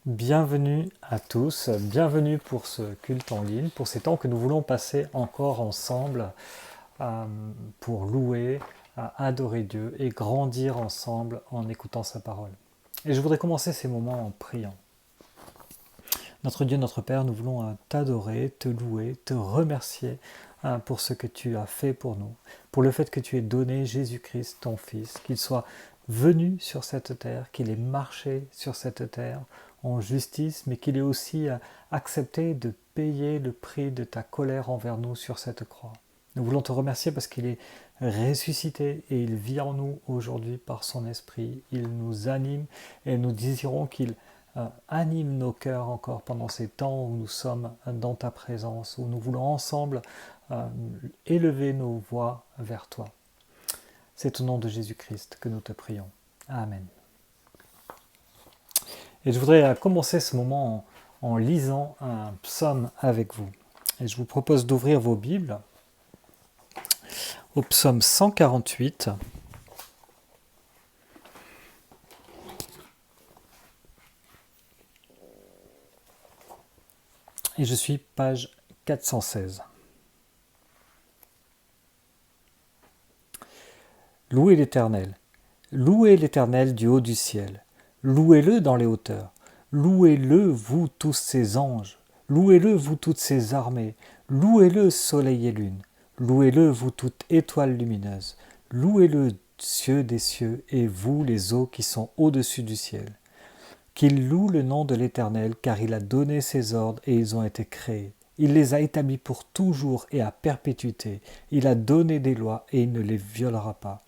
Bienvenue à tous, bienvenue pour ce culte en ligne, pour ces temps que nous voulons passer encore ensemble pour louer, adorer Dieu et grandir ensemble en écoutant sa parole. Et je voudrais commencer ces moments en priant. Notre Dieu, notre Père, nous voulons t'adorer, te louer, te remercier pour ce que tu as fait pour nous, pour le fait que tu aies donné Jésus-Christ, ton Fils, qu'il soit venu sur cette terre, qu'il ait marché sur cette terre en justice, mais qu'il ait aussi accepté de payer le prix de ta colère envers nous sur cette croix. Nous voulons te remercier parce qu'il est ressuscité et il vit en nous aujourd'hui par son esprit. Il nous anime et nous désirons qu'il anime nos cœurs encore pendant ces temps où nous sommes dans ta présence, où nous voulons ensemble élever nos voix vers toi. C'est au nom de Jésus-Christ que nous te prions. Amen. Et je voudrais commencer ce moment en lisant un psaume avec vous. Et je vous propose d'ouvrir vos Bibles au psaume 148. Et je suis page 416. Louez l'Éternel du haut du ciel, louez-le dans les hauteurs, louez-le vous tous ses anges, louez-le vous toutes ses armées, louez-le soleil et lune, louez-le vous toutes étoiles lumineuses, louez-le cieux des cieux et vous les eaux qui sont au-dessus du ciel. Qu'il loue le nom de l'Éternel, car il a donné ses ordres et ils ont été créés. Il les a établis pour toujours et à perpétuité. Il a donné des lois et il ne les violera pas.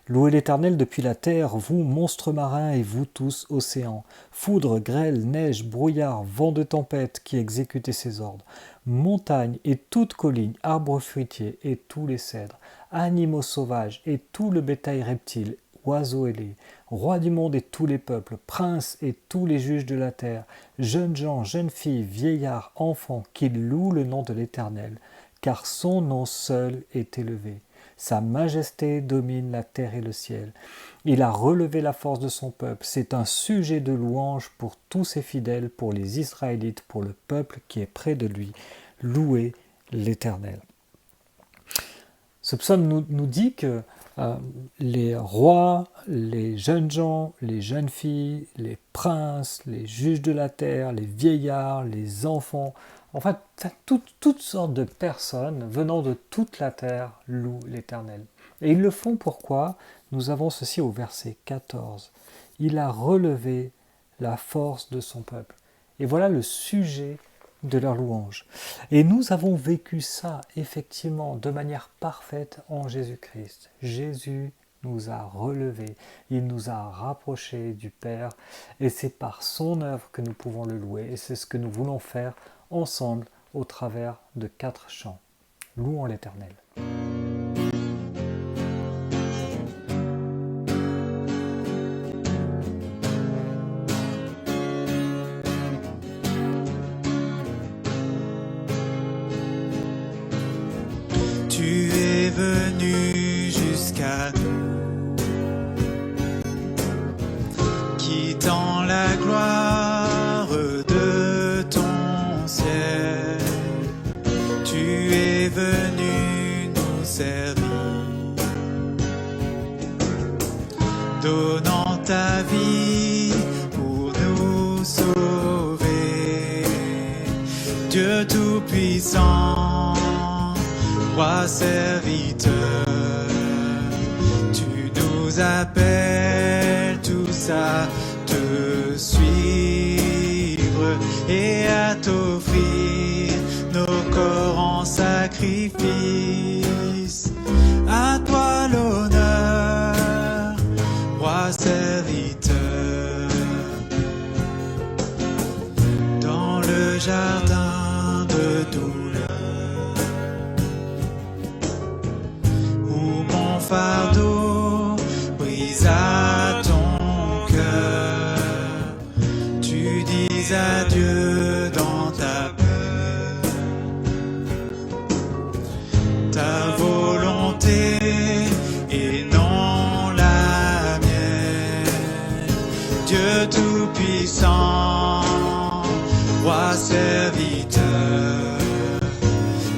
Louez l'Éternel depuis la terre, vous monstres marins et vous tous océans. Foudre, grêle, neige, brouillard, vent de tempête qui exécutez ses ordres. Montagnes et toutes collines, arbres fruitiers et tous les cèdres. Animaux sauvages et tout le bétail reptile. Oiseaux ailés, rois du monde et tous les peuples, princes et tous les juges de la terre, jeunes gens, jeunes filles, vieillards, enfants, qu'ils louent le nom de l'Éternel, car son nom seul est élevé. Sa majesté domine la terre et le ciel. Il a relevé la force de son peuple. C'est un sujet de louange pour tous ses fidèles, pour les Israélites, pour le peuple qui est près de lui. Louez l'Éternel. Ce psaume nous dit que les rois, les jeunes gens, les jeunes filles, les princes, les juges de la terre, les vieillards, les enfants, en fait, toutes sortes de personnes venant de toute la terre louent l'Éternel. Et ils le font pourquoi? Nous avons ceci au verset 14. Il a relevé la force de son peuple. Et voilà le sujet de leur louange. Et nous avons vécu ça, effectivement, de manière parfaite en Jésus-Christ. Jésus nous a relevés, il nous a rapprochés du Père, et c'est par son œuvre que nous pouvons le louer, et c'est ce que nous voulons faire ensemble au travers de 4 chants. Louons l'Éternel. Tu es venu jusqu'à nous, quittant la gloire de ton ciel. Tu es venu nous servir, donnant ta vie pour nous sauver. Dieu Tout-Puissant, Roi serviteur, tu nous appelles tous à te suivre et à t'offrir nos corps en sacrifice. À toi l'honneur, Roi serviteur, dans le jardin de douleur. Fardeau brise à ton cœur, tu dis adieu dans ta paix. Ta volonté et non la mienne, Dieu Tout-Puissant, roi serviteur.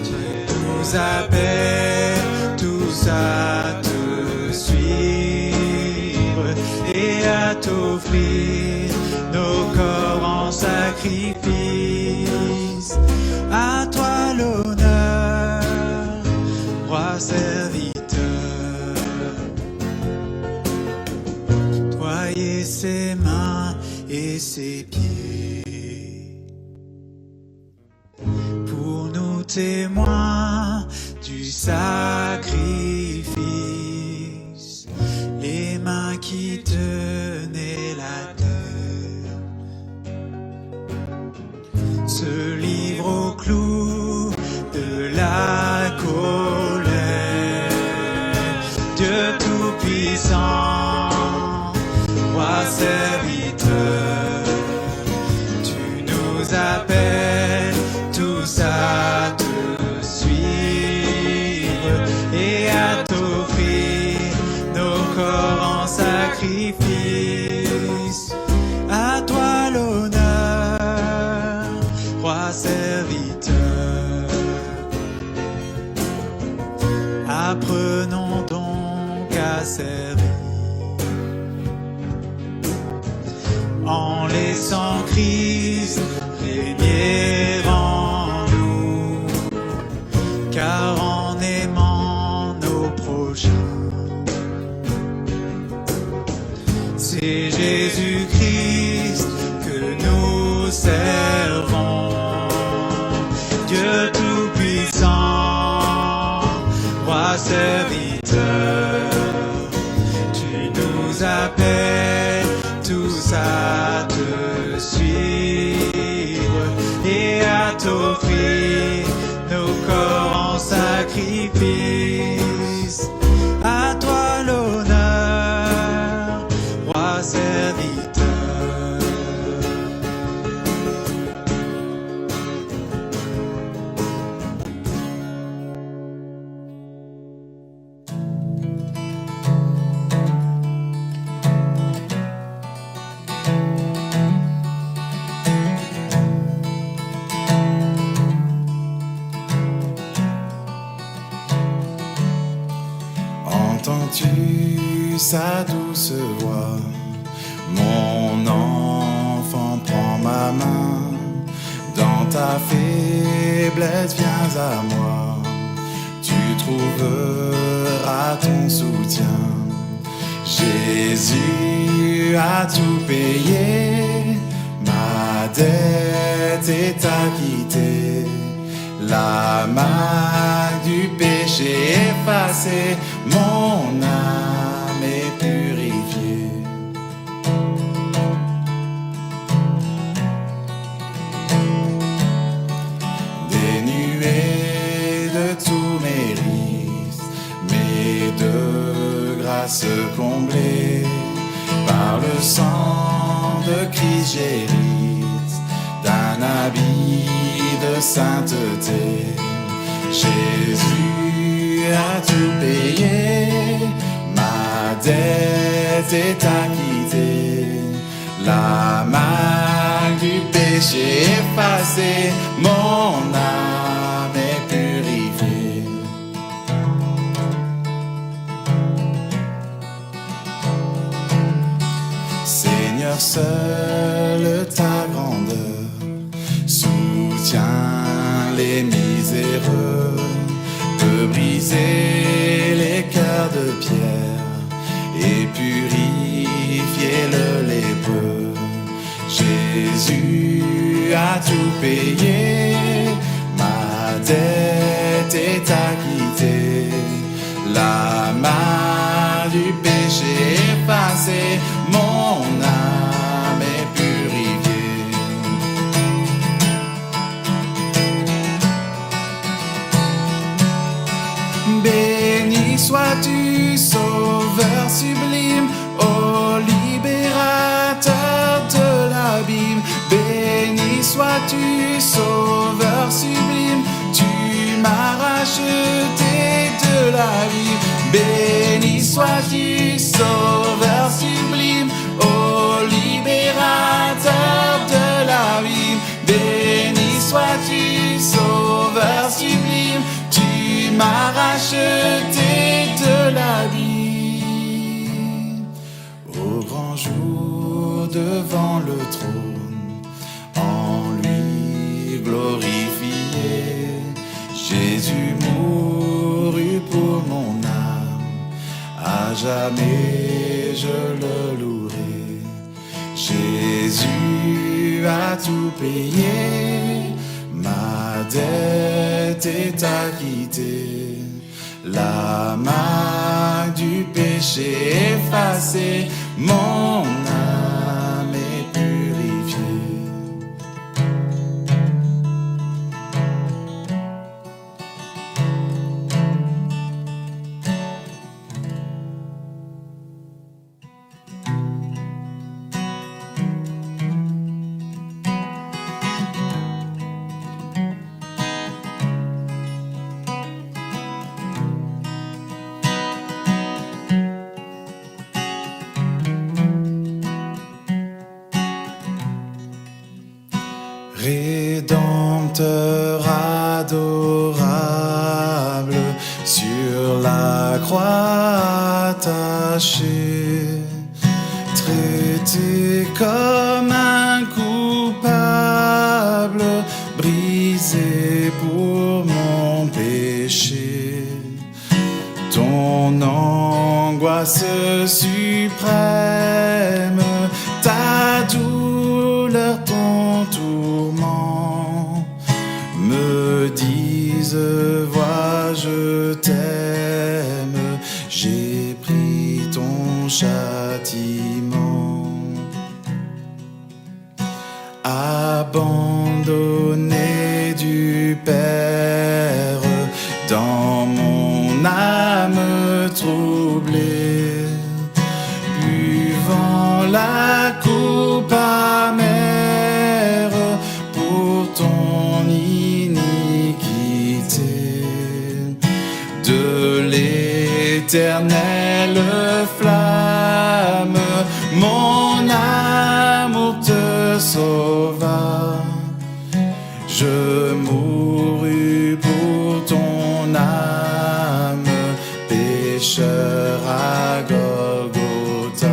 Dieu nous appelle tous à te suivre et à t'offrir nos corps en sacrifice. À toi l'honneur, roi serviteur. Toyer ses mains et ses pieds, pour nous témoins du sacrifice, les mains qui tenaient la terre se livrent au clou de la colère. Dieu tout-puissant, roi serviteur, tu nous appelles tous à te suivre et à t'offrir nos corps en sacrifice. À toi l'honneur, roi serviteur. Apprenons donc à servir en laissant Christ régner en nous, car en aimant nos prochains, c'est Jésus-Christ que nous servons. Dieu tout-puissant, roi serviteur, tu nous appelles tous à te suivre et à t'offrir nos corps en sacrifice. À toi l'honneur, roi serviteur. Entends-tu sa douce voix? Mon enfant, prends ma main. Dans ta faiblesse, viens à moi. Tu trouveras ton soutien. Jésus a tout payé. Ma dette est acquittée. La marque du péché effacée, mon âme est purifiée. Dénué de tous mes risques, mais de grâce comblée, par le sang de Christ j'hérite d'un habit de sainteté. Jésus a tout payé, ma dette est acquittée. La marque du péché effacée, mon âme est purifiée. Seigneur, seule ta grandeur soutient les miséreux, peut briser les cœurs de pierre et purifier le lépreux. Jésus a tout payé, ma dette est acquittée. La marque du péché effacée, mon âme est purifiée. Béni sois-tu, Sauveur sublime, ô libérateur de l'abîme. Béni sois-tu, Sauveur sublime, tu m'as racheté de la vie. Béni sois-tu, Sauveur sublime, ô libérateur de la vie. Béni m'a racheté de la vie. Au grand jour devant le trône, en lui glorifié, Jésus mourut pour mon âme, à jamais je le louerai. Jésus a tout payé, ma dette est acquittée, la marque du péché effacée, mon âme est purifiée. Rédempteur adorable, sur la croix attachée, traité comme un coupable, brisé pour mon péché. Ton angoisse suprême, ta douleur, ton tourment, me disent, vois, je t'aime, j'ai pris ton châtiment. Abandonné du Père, dans mon âme troublée, buvant la coupe amère pour ton iniquité, de l'éternelle flamme, mon amour te sauva. Je mourus pour ton âme, pécheur à Golgotha.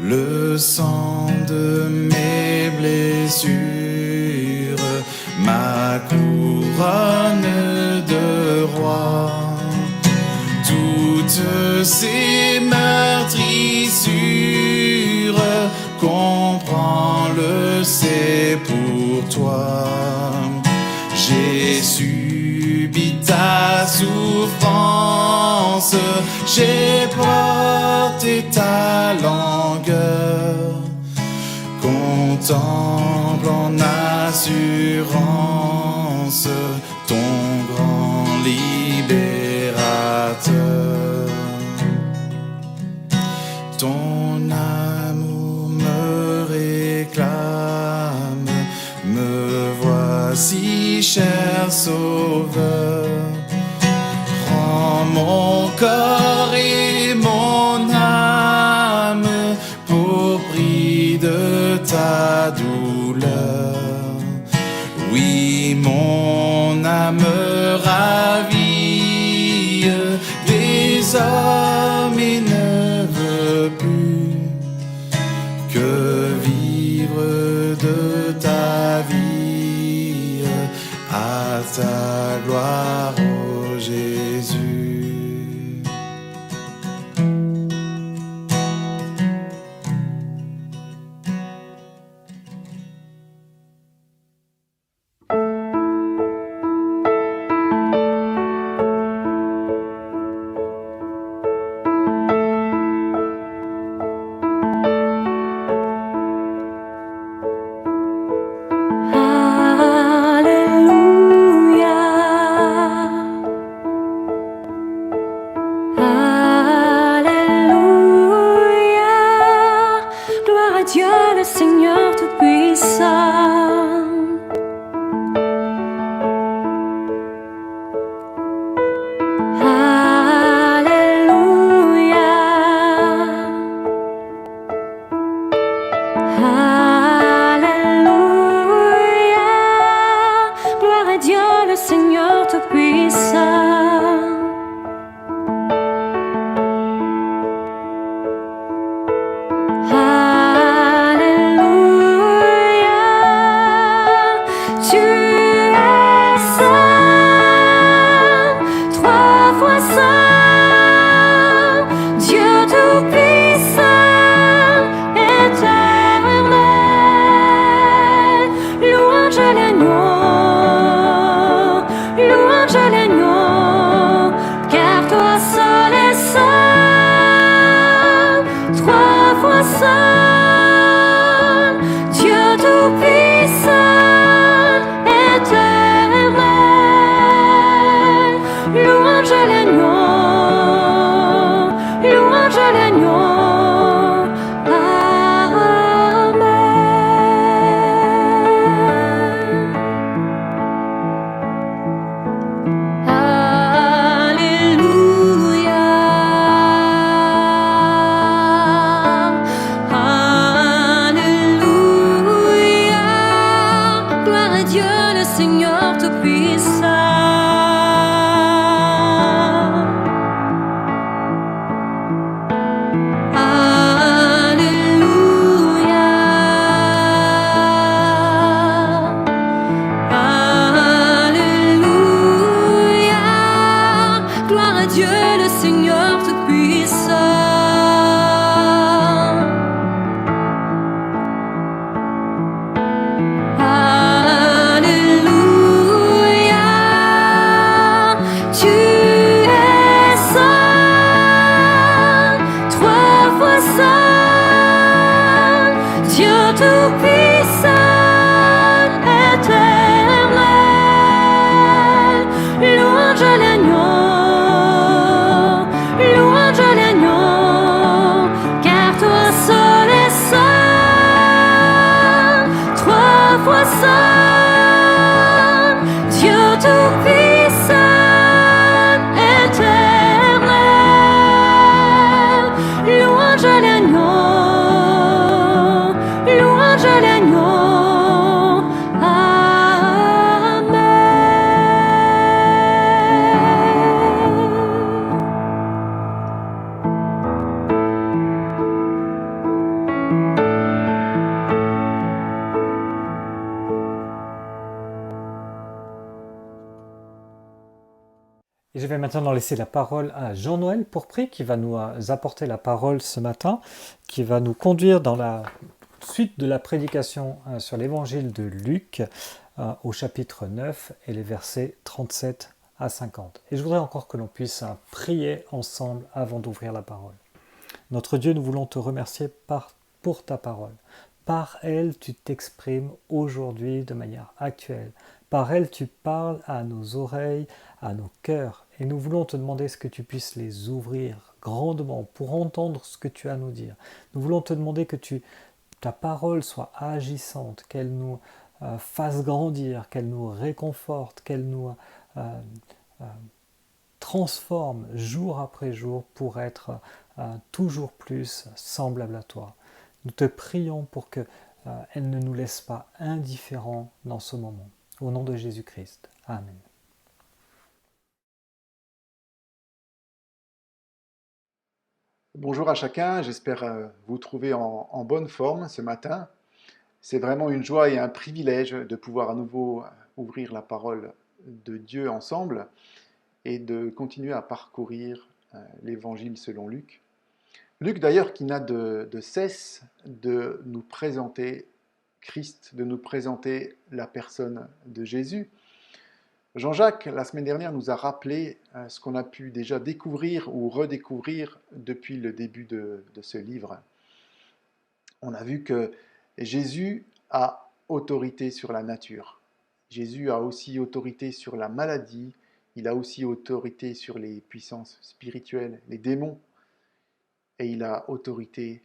Le sang de mes blessures, ma couronne de roi, toutes ces meurtrissures, comprends-le, c'est pour toi. J'ai subi ta souffrance, j'ai porté ta langueur, contemple en assurance ton grand libérateur. Ton amour me réclame, me voici, cher Sauveur. Prends mon corps et mon âme pour prix de ta douleur. Oui, mon âme ravie des hommes et ne veut plus que vivre de ta vie à ta gloire, ô Jésus. Alléluia. louange à l'agneau. Amen. Alléluia. Alléluia. Gloire à Dieu, le Seigneur Tout-Puissant. Alléluia. Alléluia. Gloire à Dieu, le Seigneur Tout-Puissant. Alléluia. Tu es saint, trois fois saint, Dieu Tout-Puissant, éternel. Louange à l'agneau, louange à l'agneau, car toi seul es saint, trois fois saint, Dieu Tout-Puissant, éternel. Louange à l'agneau, louange à l'agneau. Et je vais maintenant laisser la parole à Jean-Noël Pourpré qui va nous apporter la parole ce matin, qui va nous conduire dans la suite de la prédication sur l'évangile de Luc au chapitre 9 et les versets 37 à 50. Et je voudrais encore que l'on puisse prier ensemble avant d'ouvrir la parole. Notre Dieu, nous voulons te remercier pour ta parole. Par elle, tu t'exprimes aujourd'hui de manière actuelle. Par elle, tu parles à nos oreilles, à nos cœurs. Et nous voulons te demander ce que tu puisses les ouvrir grandement pour entendre ce que tu as à nous dire. Nous voulons te demander que ta parole soit agissante, qu'elle nous fasse grandir, qu'elle nous réconforte, qu'elle nous transforme jour après jour pour être toujours plus semblable à toi. Nous te prions pour qu'elle ne nous laisse pas indifférents dans ce moment. Au nom de Jésus-Christ. Amen. Bonjour à chacun, j'espère vous trouver en bonne forme ce matin. C'est vraiment une joie et un privilège de pouvoir à nouveau ouvrir la parole de Dieu ensemble et de continuer à parcourir l'évangile selon Luc. Luc d'ailleurs qui n'a de cesse de nous présenter Christ, de nous présenter la personne de Jésus. Jean-Jacques, la semaine dernière, nous a rappelé ce qu'on a pu déjà découvrir ou redécouvrir depuis le début de ce livre. On a vu que Jésus a autorité sur la nature. Jésus a aussi autorité sur la maladie. Il a aussi autorité sur les puissances spirituelles, les démons. Et il a autorité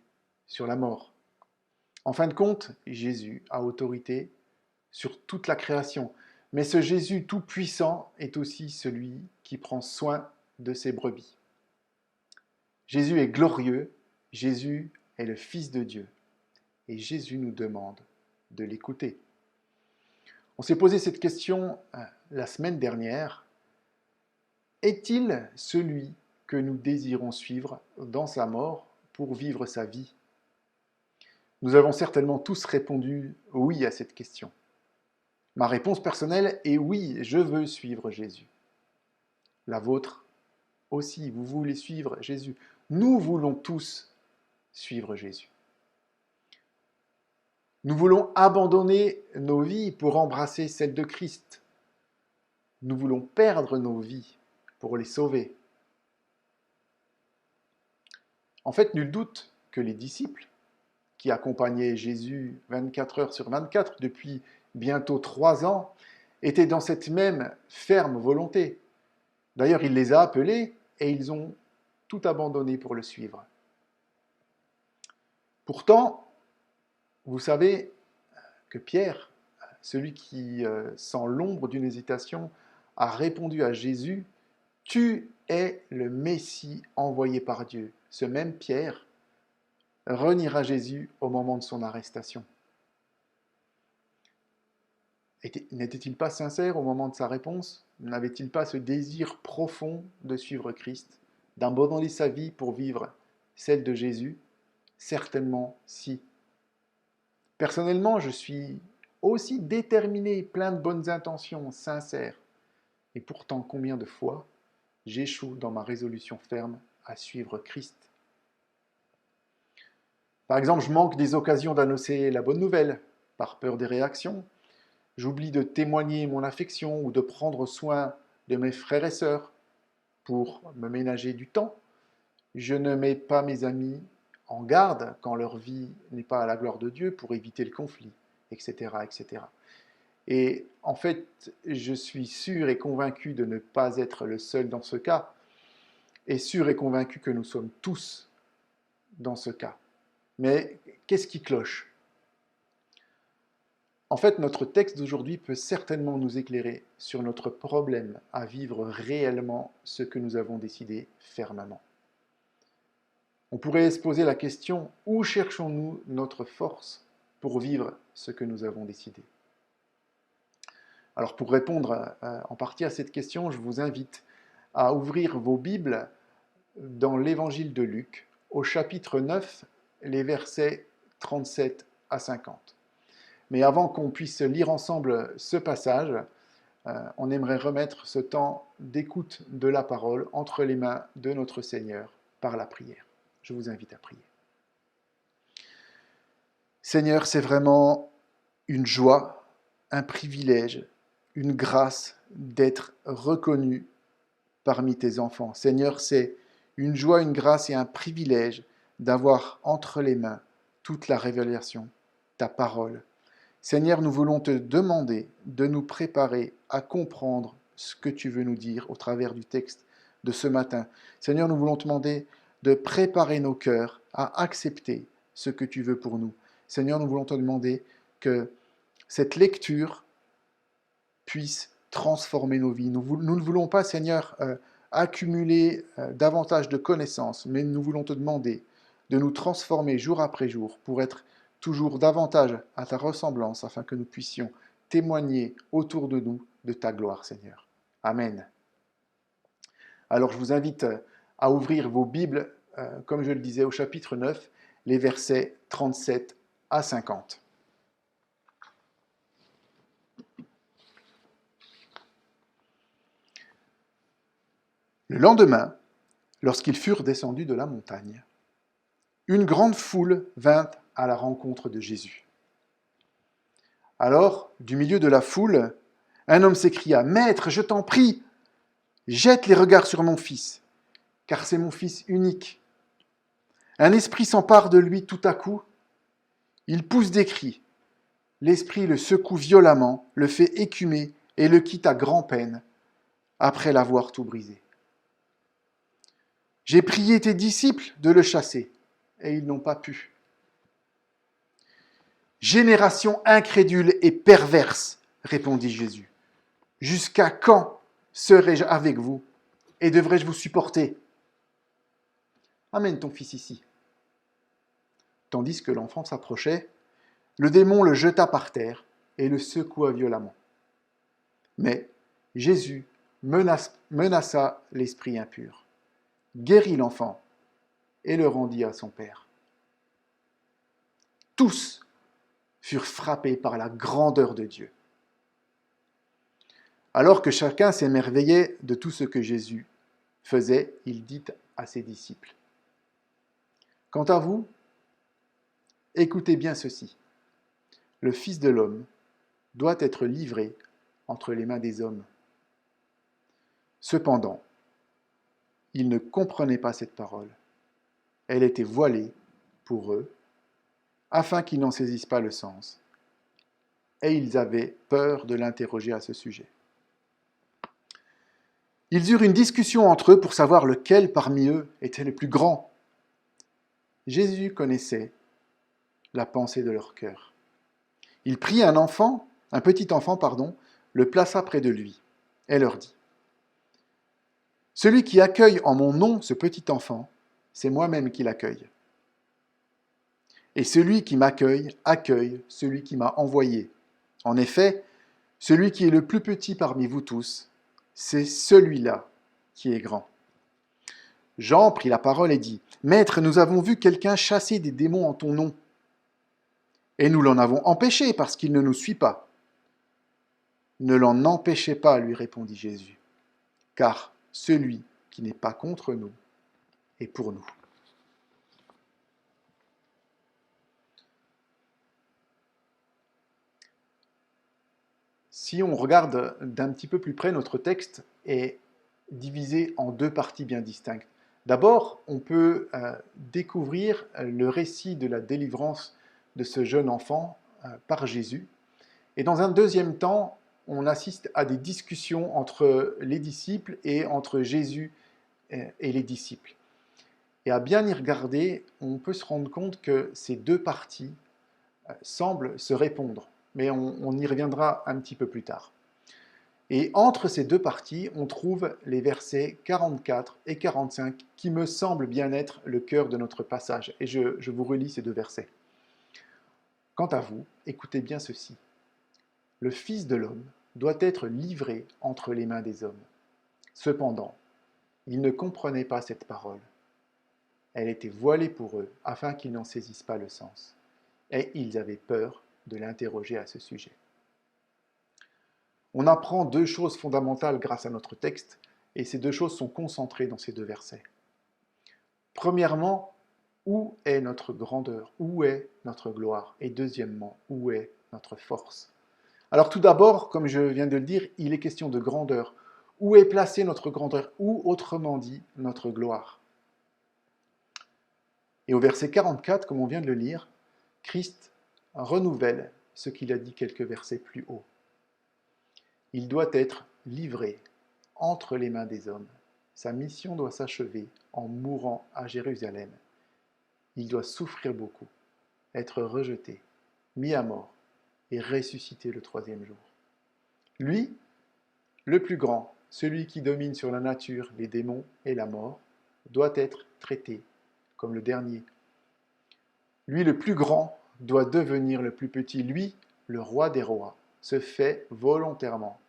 sur la mort. En fin de compte, Jésus a autorité sur toute la création. Mais ce Jésus tout-puissant est aussi celui qui prend soin de ses brebis. Jésus est glorieux, Jésus est le Fils de Dieu. Et Jésus nous demande de l'écouter. On s'est posé cette question la semaine dernière. Est-il celui que nous désirons suivre dans sa mort pour vivre sa vie ? Nous avons certainement tous répondu oui à cette question. Ma réponse personnelle est oui, je veux suivre Jésus. La vôtre aussi, vous voulez suivre Jésus. Nous voulons tous suivre Jésus. Nous voulons abandonner nos vies pour embrasser celle de Christ. Nous voulons perdre nos vies pour les sauver. En fait, nul doute que les disciples, qui accompagnaient Jésus 24 heures sur 24 depuis bientôt 3 ans, étaient dans cette même ferme volonté. D'ailleurs, il les a appelés et ils ont tout abandonné pour le suivre. Pourtant, vous savez que Pierre, celui qui, sans l'ombre d'une hésitation, a répondu à Jésus, « Tu es le Messie envoyé par Dieu ». Ce même Pierre reniera Jésus au moment de son arrestation. N'était-il pas sincère au moment de sa réponse? N'avait-il pas ce désir profond de suivre Christ, d'abandonner sa vie pour vivre celle de Jésus? Certainement si. Personnellement, je suis aussi déterminé, plein de bonnes intentions, sincères. Et pourtant, combien de fois j'échoue dans ma résolution ferme à suivre Christ? Par exemple, je manque des occasions d'annoncer la bonne nouvelle, par peur des réactions. J'oublie de témoigner mon affection ou de prendre soin de mes frères et sœurs pour me ménager du temps. Je ne mets pas mes amis en garde quand leur vie n'est pas à la gloire de Dieu pour éviter le conflit, etc., etc. Et en fait, je suis sûr et convaincu de ne pas être le seul dans ce cas, et sûr et convaincu que nous sommes tous dans ce cas. Mais qu'est-ce qui cloche? En fait, notre texte d'aujourd'hui peut certainement nous éclairer sur notre problème à vivre réellement ce que nous avons décidé fermement. On pourrait se poser la question, où cherchons-nous notre force pour vivre ce que nous avons décidé? Alors pour répondre en partie à cette question, je vous invite à ouvrir vos Bibles dans l'Évangile de Luc, au chapitre 9, les versets 37 à 50. Mais avant qu'on puisse lire ensemble ce passage, on aimerait remettre ce temps d'écoute de la parole entre les mains de notre Seigneur par la prière. Je vous invite à prier. Seigneur, c'est vraiment une joie, un privilège, une grâce d'être reconnu parmi tes enfants. Seigneur, c'est une joie, une grâce et un privilège d'avoir entre les mains toute la révélation, ta parole. Seigneur, nous voulons te demander de nous préparer à comprendre ce que tu veux nous dire au travers du texte de ce matin. Seigneur, nous voulons te demander de préparer nos cœurs à accepter ce que tu veux pour nous. Seigneur, nous voulons te demander que cette lecture puisse transformer nos vies. Nous ne voulons pas, Seigneur, accumuler davantage de connaissances, mais nous voulons te demander de nous transformer jour après jour pour être toujours davantage à ta ressemblance, afin que nous puissions témoigner autour de nous de ta gloire, Seigneur. Amen. Alors je vous invite à ouvrir vos Bibles, comme je le disais, au chapitre 9, les versets 37 à 50. Le lendemain, lorsqu'ils furent descendus de la montagne, une grande foule vint à la rencontre de Jésus. Alors, du milieu de la foule, un homme s'écria, « Maître, je t'en prie, jette les regards sur mon fils, car c'est mon fils unique. Un esprit s'empare de lui tout à coup, il pousse des cris. L'esprit le secoue violemment, le fait écumer et le quitte à grand-peine, après l'avoir tout brisé. J'ai prié tes disciples de le chasser, et ils n'ont pas pu. Génération incrédule et perverse, répondit Jésus. Jusqu'à quand serai-je avec vous et devrais-je vous supporter? Amène ton fils ici. Tandis que l'enfant s'approchait, le démon le jeta par terre et le secoua violemment. Mais Jésus menaça l'esprit impur, guérit l'enfant et le rendit à son père. Tous furent frappés par la grandeur de Dieu. Alors que chacun s'émerveillait de tout ce que Jésus faisait, il dit à ses disciples, « Quant à vous, écoutez bien ceci. Le Fils de l'homme doit être livré entre les mains des hommes. » Cependant, ils ne comprenaient pas cette parole. Elle était voilée pour eux, afin qu'ils n'en saisissent pas le sens. Et ils avaient peur de l'interroger à ce sujet. Ils eurent une discussion entre eux pour savoir lequel parmi eux était le plus grand. Jésus connaissait la pensée de leur cœur. Il prit un petit enfant, le plaça près de lui, et leur dit, « Celui qui accueille en mon nom ce petit enfant, c'est moi-même qui l'accueille. Et celui qui m'accueille, accueille celui qui m'a envoyé. En effet, celui qui est le plus petit parmi vous tous, c'est celui-là qui est grand. » Jean prit la parole et dit, « Maître, nous avons vu quelqu'un chasser des démons en ton nom. Et nous l'en avons empêché parce qu'il ne nous suit pas. » « Ne l'en empêchez pas, lui répondit Jésus, car celui qui n'est pas contre nous est pour nous. » Si on regarde d'un petit peu plus près, notre texte est divisé en deux parties bien distinctes. D'abord, on peut découvrir le récit de la délivrance de ce jeune enfant par Jésus. Et dans un deuxième temps, on assiste à des discussions entre les disciples et entre Jésus et les disciples. Et à bien y regarder, on peut se rendre compte que ces deux parties semblent se répondre. Mais on y reviendra un petit peu plus tard. Et entre ces deux parties, on trouve les versets 44 et 45 qui me semblent bien être le cœur de notre passage. Et je vous relis ces deux versets. « Quant à vous, écoutez bien ceci. Le Fils de l'homme doit être livré entre les mains des hommes. Cependant, ils ne comprenaient pas cette parole. Elle était voilée pour eux, afin qu'ils n'en saisissent pas le sens. Et ils avaient peur de l'interroger à ce sujet. » On apprend deux choses fondamentales grâce à notre texte, et ces deux choses sont concentrées dans ces deux versets. Premièrement, où est notre grandeur? Où est notre gloire? Et deuxièmement, où est notre force? Alors tout d'abord, comme je viens de le dire, il est question de grandeur. Où est placée notre grandeur? Où, autrement dit, notre gloire? Et au verset 44, comme on vient de le lire, Christ renouvelle ce qu'il a dit quelques versets plus haut. Il doit être livré entre les mains des hommes. Sa mission doit s'achever en mourant à Jérusalem. Il doit souffrir beaucoup, être rejeté, mis à mort et ressuscité le troisième jour. Lui, le plus grand, celui qui domine sur la nature, les démons et la mort, doit être traité comme le dernier. Lui, le plus grand, doit devenir le plus petit. Lui, le roi des rois, se fait volontairement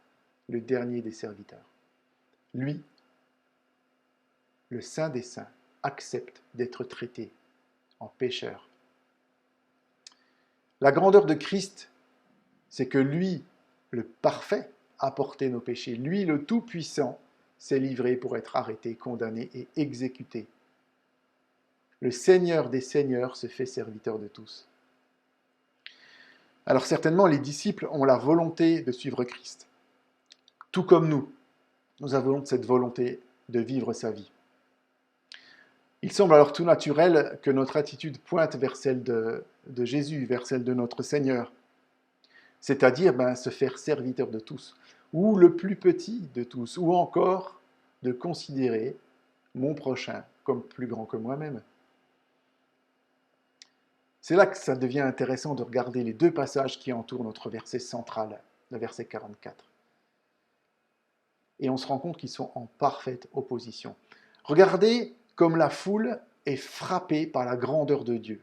le dernier des serviteurs. Lui, le Saint des Saints, accepte d'être traité en pécheur. La grandeur de Christ, c'est que lui, le parfait, a porté nos péchés. Lui, le Tout-Puissant, s'est livré pour être arrêté, condamné et exécuté. Le Seigneur des Seigneurs se fait serviteur de tous. Alors certainement, les disciples ont la volonté de suivre Christ. Tout comme nous avons cette volonté de vivre sa vie. Il semble alors tout naturel que notre attitude pointe vers celle de Jésus, vers celle de notre Seigneur. C'est-à-dire se faire serviteur de tous, ou le plus petit de tous, ou encore de considérer mon prochain comme plus grand que moi-même. C'est là que ça devient intéressant de regarder les deux passages qui entourent notre verset central, le verset 44. Et on se rend compte qu'ils sont en parfaite opposition. Regardez comme la foule est frappée par la grandeur de Dieu.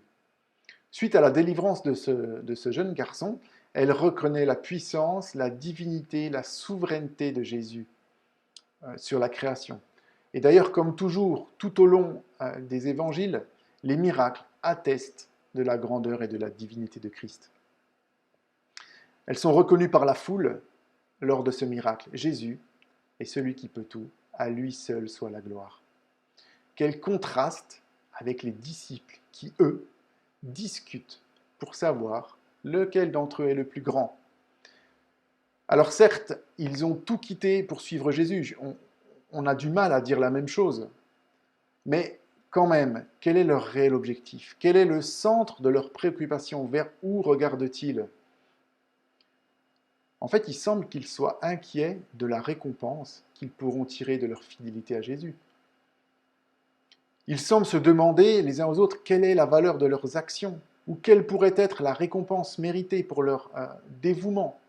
Suite à la délivrance de ce jeune garçon, elle reconnaît la puissance, la divinité, la souveraineté de Jésus sur la création. Et d'ailleurs, comme toujours, tout au long des évangiles, les miracles attestent de la grandeur et de la divinité de Christ. Elles sont reconnues par la foule lors de ce miracle. Jésus est celui qui peut tout, à lui seul soit la gloire. Quel contraste avec les disciples qui, eux, discutent pour savoir lequel d'entre eux est le plus grand. Alors certes, ils ont tout quitté pour suivre Jésus. On a du mal à dire la même chose. Mais quand même, quel est leur réel objectif? Quel est le centre de leur préoccupation? Vers où regardent-ils? En fait, il semble qu'ils soient inquiets de la récompense qu'ils pourront tirer de leur fidélité à Jésus. Ils semblent se demander les uns aux autres quelle est la valeur de leurs actions, ou quelle pourrait être la récompense méritée pour leur dévouement.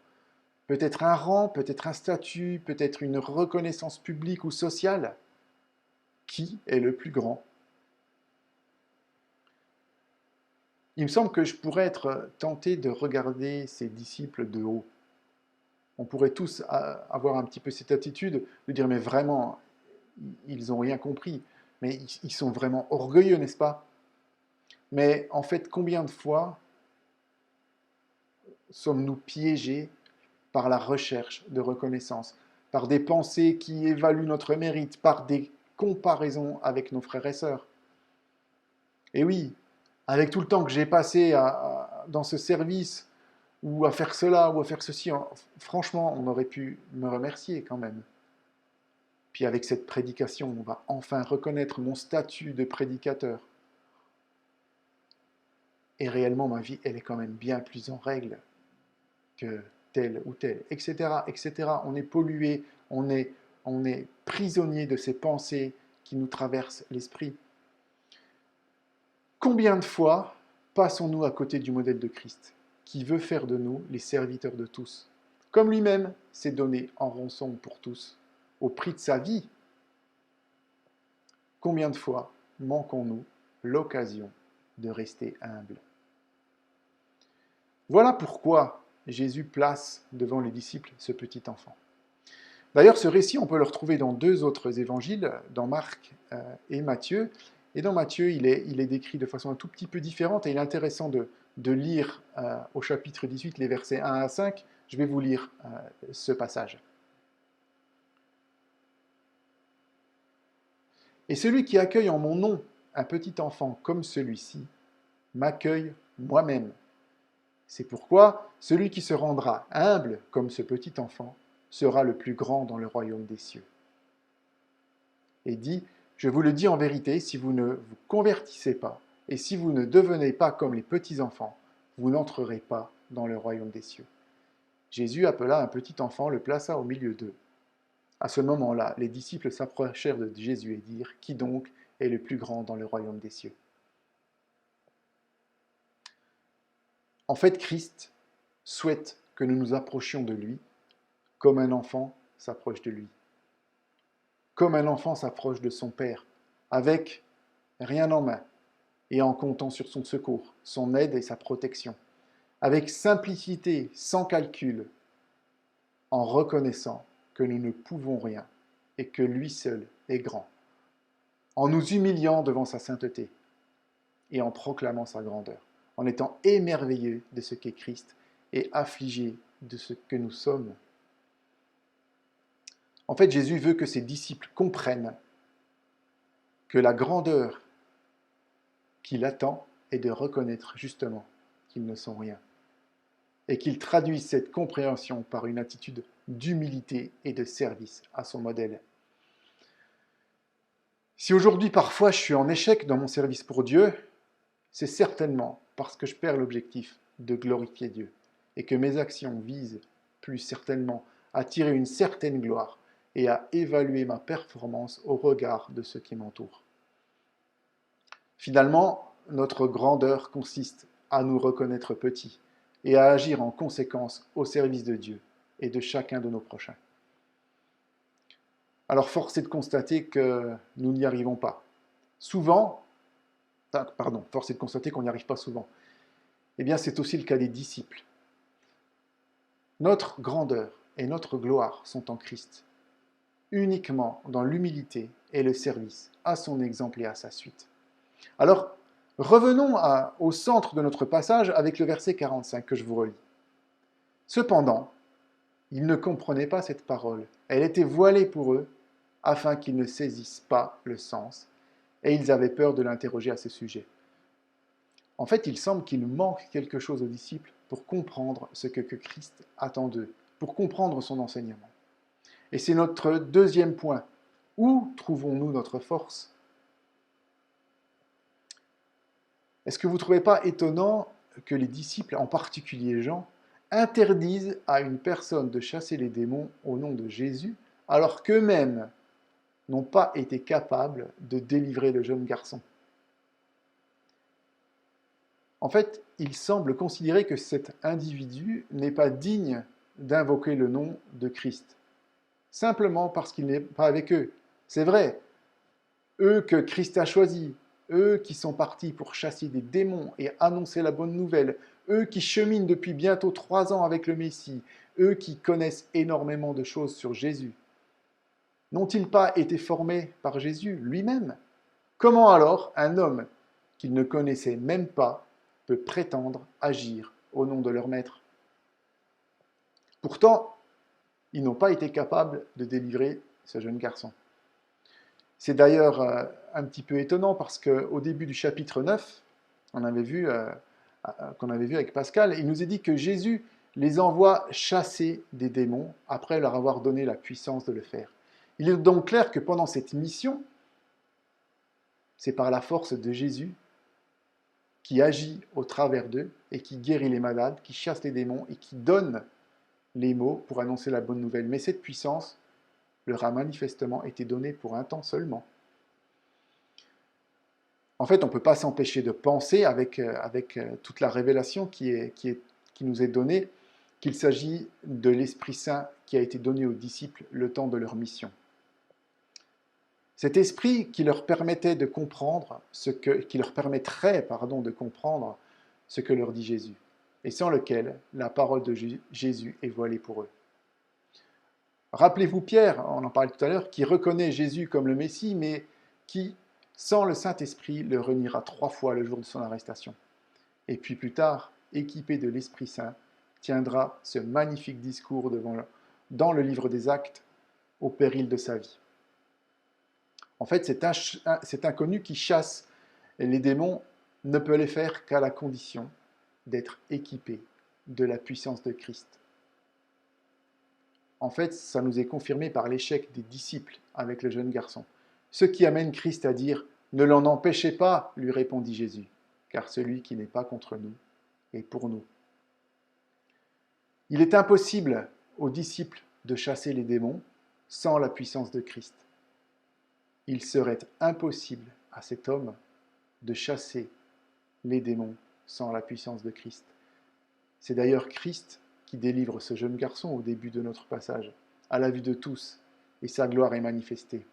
Peut-être un rang, peut-être un statut, peut-être une reconnaissance publique ou sociale. Qui est le plus grand? Il me semble que je pourrais être tenté de regarder ces disciples de haut. On pourrait tous avoir un petit peu cette attitude de dire mais vraiment, ils n'ont rien compris, mais ils sont vraiment orgueilleux, n'est-ce pas? Mais en fait, combien de fois sommes-nous piégés par la recherche de reconnaissance, par des pensées qui évaluent notre mérite, par des comparaisons avec nos frères et sœurs? Et oui, avec tout le temps que j'ai passé dans ce service, ou à faire cela, ou à faire ceci, franchement, on aurait pu me remercier quand même. Puis avec cette prédication, on va enfin reconnaître mon statut de prédicateur. Et réellement, ma vie, elle est quand même bien plus en règle que telle ou telle, etc., etc. On est pollué, on est prisonnier de ces pensées qui nous traversent l'esprit. Combien de fois passons-nous à côté du modèle de Christ, qui veut faire de nous les serviteurs de tous, comme lui-même s'est donné en rançon pour tous, au prix de sa vie? Combien de fois manquons-nous l'occasion de rester humbles? Voilà pourquoi Jésus place devant les disciples ce petit enfant. D'ailleurs, ce récit, on peut le retrouver dans deux autres évangiles, dans Marc et Matthieu. Et dans Matthieu, il est décrit de façon un tout petit peu différente, et il est intéressant de lire au chapitre 18 les versets 1 à 5. Je vais vous lire ce passage. Et celui qui accueille en mon nom un petit enfant comme celui-ci, m'accueille moi-même. C'est pourquoi celui qui se rendra humble comme ce petit enfant sera le plus grand dans le royaume des cieux. Et dit, je vous le dis en vérité, si vous ne vous convertissez pas, et si vous ne devenez pas comme les petits enfants, vous n'entrerez pas dans le royaume des cieux. Jésus appela un petit enfant, le plaça au milieu d'eux. À ce moment-là, les disciples s'approchèrent de Jésus et dirent, qui donc est le plus grand dans le royaume des cieux? En fait, Christ souhaite que nous nous approchions de lui comme un enfant s'approche de lui. Comme un enfant s'approche de son Père, avec rien en main, et en comptant sur son secours, son aide et sa protection, avec simplicité, sans calcul, en reconnaissant que nous ne pouvons rien et que lui seul est grand, en nous humiliant devant sa sainteté et en proclamant sa grandeur, en étant émerveillés de ce qu'est Christ et affligés de ce que nous sommes. En fait, Jésus veut que ses disciples comprennent que la grandeur qu'il attend est de reconnaître justement qu'ils ne sont rien, et qu'il traduise cette compréhension par une attitude d'humilité et de service à son modèle. Si aujourd'hui parfois je suis en échec dans mon service pour Dieu, c'est certainement parce que je perds l'objectif de glorifier Dieu, et que mes actions visent plus certainement à tirer une certaine gloire et à évaluer ma performance au regard de ceux qui m'entourent. Finalement, notre grandeur consiste à nous reconnaître petits et à agir en conséquence au service de Dieu et de chacun de nos prochains. Alors force est de constater que nous n'y arrivons pas. Force est de constater qu'on n'y arrive pas souvent. Eh bien, c'est aussi le cas des disciples. Notre grandeur et notre gloire sont en Christ, uniquement dans l'humilité et le service, à son exemple et à sa suite. Alors, revenons au centre de notre passage avec le verset 45 que je vous relis. Cependant, ils ne comprenaient pas cette parole. Elle était voilée pour eux, afin qu'ils ne saisissent pas le sens, et ils avaient peur de l'interroger à ce sujet. En fait, il semble qu'il manque quelque chose aux disciples pour comprendre ce que Christ attend d'eux, pour comprendre son enseignement. Et c'est notre deuxième point. Où trouvons-nous notre force? Est-ce que vous ne trouvez pas étonnant que les disciples, en particulier Jean, interdisent à une personne de chasser les démons au nom de Jésus, alors qu'eux-mêmes n'ont pas été capables de délivrer le jeune garçon? En fait, il semble considérer que cet individu n'est pas digne d'invoquer le nom de Christ, simplement parce qu'il n'est pas avec eux. C'est vrai, eux que Christ a choisis, eux qui sont partis pour chasser des démons et annoncer la bonne nouvelle, eux qui cheminent depuis bientôt 3 ans avec le Messie, eux qui connaissent énormément de choses sur Jésus. N'ont-ils pas été formés par Jésus lui-même? Comment alors un homme qu'ils ne connaissaient même pas peut prétendre agir au nom de leur maître? Pourtant, ils n'ont pas été capables de délivrer ce jeune garçon. C'est d'ailleurs un petit peu étonnant parce qu'au début du chapitre 9, qu'on avait vu avec Pascal, il nous est dit que Jésus les envoie chasser des démons après leur avoir donné la puissance de le faire. Il est donc clair que pendant cette mission, c'est par la force de Jésus qui agit au travers d'eux et qui guérit les malades, qui chasse les démons et qui donne les mots pour annoncer la bonne nouvelle. Mais cette puissance leur a manifestement été donnée pour un temps seulement. En fait, on ne peut pas s'empêcher de penser, avec toute la révélation qui nous est donnée, qu'il s'agit de l'Esprit Saint qui a été donné aux disciples le temps de leur mission. Cet esprit qui leur permettrait de comprendre ce que leur dit Jésus, et sans lequel la parole de Jésus est voilée pour eux. Rappelez-vous Pierre, on en parlait tout à l'heure, qui reconnaît Jésus comme le Messie, mais qui, sans le Saint-Esprit, le reniera 3 fois le jour de son arrestation. Et puis plus tard, équipé de l'Esprit Saint, tiendra ce magnifique discours dans le livre des Actes, au péril de sa vie. En fait, cet inconnu qui chasse les démons ne peut les faire qu'à la condition d'être équipé de la puissance de Christ. En fait, ça nous est confirmé par l'échec des disciples avec le jeune garçon. Ce qui amène Christ à dire « Ne l'en empêchez pas, lui répondit Jésus, car celui qui n'est pas contre nous est pour nous. » Il est impossible aux disciples de chasser les démons sans la puissance de Christ. Il serait impossible à cet homme de chasser les démons sans la puissance de Christ. C'est d'ailleurs Christ qui délivre ce jeune garçon au début de notre passage, à la vue de tous, et sa gloire est manifestée.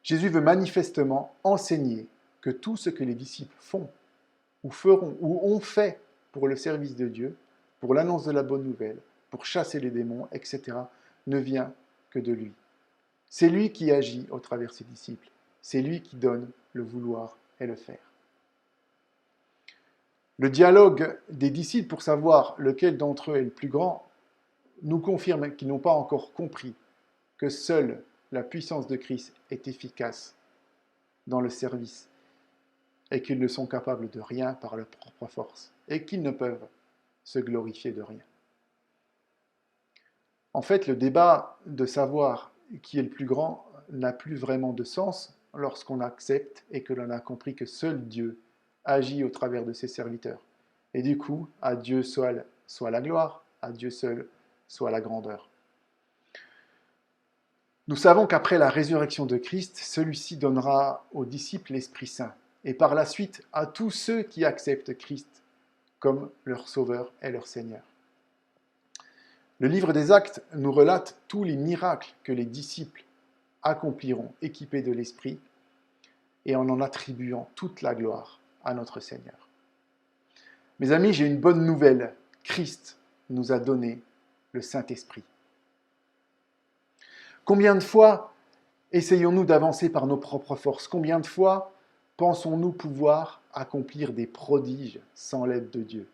Jésus veut manifestement enseigner que tout ce que les disciples font, ou feront, ou ont fait pour le service de Dieu, pour l'annonce de la bonne nouvelle, pour chasser les démons, etc., ne vient que de lui. C'est lui qui agit au travers de ses disciples. C'est lui qui donne le vouloir et le faire. Le dialogue des disciples pour savoir lequel d'entre eux est le plus grand nous confirme qu'ils n'ont pas encore compris que seule la puissance de Christ est efficace dans le service et qu'ils ne sont capables de rien par leur propre force et qu'ils ne peuvent se glorifier de rien. En fait, le débat de savoir qui est le plus grand n'a plus vraiment de sens lorsqu'on accepte et que l'on a compris que seul Dieu agit au travers de ses serviteurs. Et du coup, à Dieu soit la gloire, à Dieu seul soit la grandeur. Nous savons qu'après la résurrection de Christ, celui-ci donnera aux disciples l'Esprit Saint, et par la suite à tous ceux qui acceptent Christ comme leur Sauveur et leur Seigneur. Le livre des Actes nous relate tous les miracles que les disciples accompliront équipés de l'Esprit et en attribuant toute la gloire à notre Seigneur. Mes amis, j'ai une bonne nouvelle. Christ nous a donné le Saint-Esprit. Combien de fois essayons-nous d'avancer par nos propres forces? Combien de fois pensons-nous pouvoir accomplir des prodiges sans l'aide de Dieu?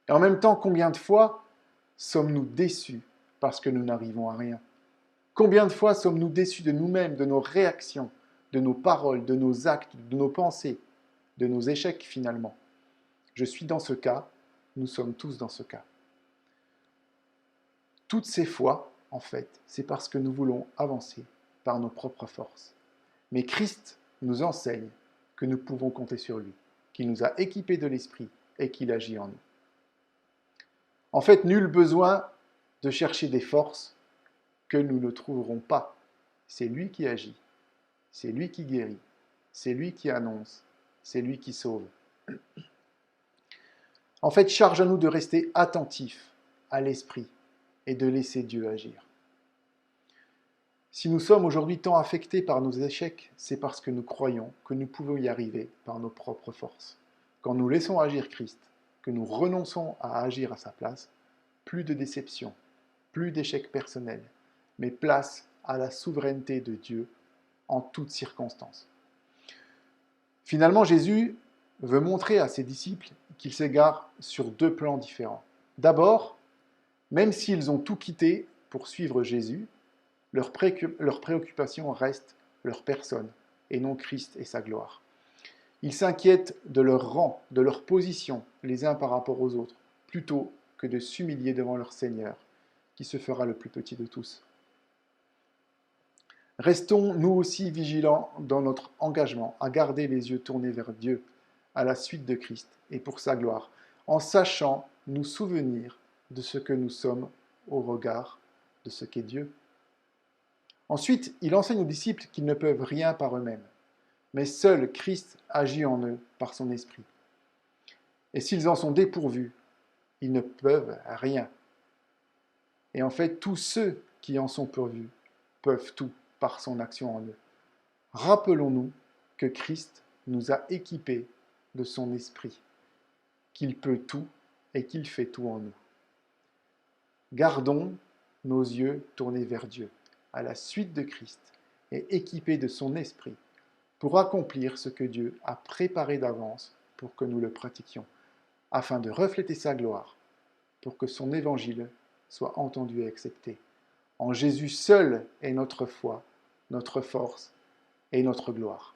Et en même temps, combien de fois sommes-nous déçus parce que nous n'arrivons à rien? Combien de fois sommes-nous déçus de nous-mêmes, de nos réactions, de nos paroles, de nos actes, de nos pensées, de nos échecs finalement? Je suis dans ce cas, nous sommes tous dans ce cas. Toutes ces fois, en fait, c'est parce que nous voulons avancer par nos propres forces. Mais Christ nous enseigne que nous pouvons compter sur lui, qu'il nous a équipés de l'Esprit et qu'il agit en nous. En fait, nul besoin de chercher des forces que nous ne trouverons pas. C'est lui qui agit, c'est lui qui guérit, c'est lui qui annonce, c'est lui qui sauve. En fait, charge à nous de rester attentifs à l'Esprit et de laisser Dieu agir. Si nous sommes aujourd'hui tant affectés par nos échecs, c'est parce que nous croyons que nous pouvons y arriver par nos propres forces. Quand nous laissons agir Christ, que nous renonçons à agir à sa place, plus de déception, plus d'échecs personnels, mais place à la souveraineté de Dieu en toutes circonstances. Finalement, Jésus veut montrer à ses disciples qu'ils s'égarent sur deux plans différents. D'abord, même s'ils ont tout quitté pour suivre Jésus, leur préoccupation reste leur personne et non Christ et sa gloire. Ils s'inquiètent de leur rang, de leur position les uns par rapport aux autres, plutôt que de s'humilier devant leur Seigneur, qui se fera le plus petit de tous. Restons nous aussi vigilants dans notre engagement à garder les yeux tournés vers Dieu, à la suite de Christ et pour sa gloire, en sachant nous souvenir de ce que nous sommes au regard de ce qu'est Dieu. Ensuite, il enseigne aux disciples qu'ils ne peuvent rien par eux-mêmes, mais seul Christ agit en eux par son esprit. Et s'ils en sont dépourvus, ils ne peuvent rien. Et en fait, tous ceux qui en sont pourvus peuvent tout par son action en eux. Rappelons-nous que Christ nous a équipés de son esprit, qu'il peut tout et qu'il fait tout en nous. Gardons nos yeux tournés vers Dieu, à la suite de Christ, et équipés de son esprit, pour accomplir ce que Dieu a préparé d'avance pour que nous le pratiquions, afin de refléter sa gloire, pour que son évangile soit entendu et accepté. En Jésus seul est notre foi, notre force et notre gloire.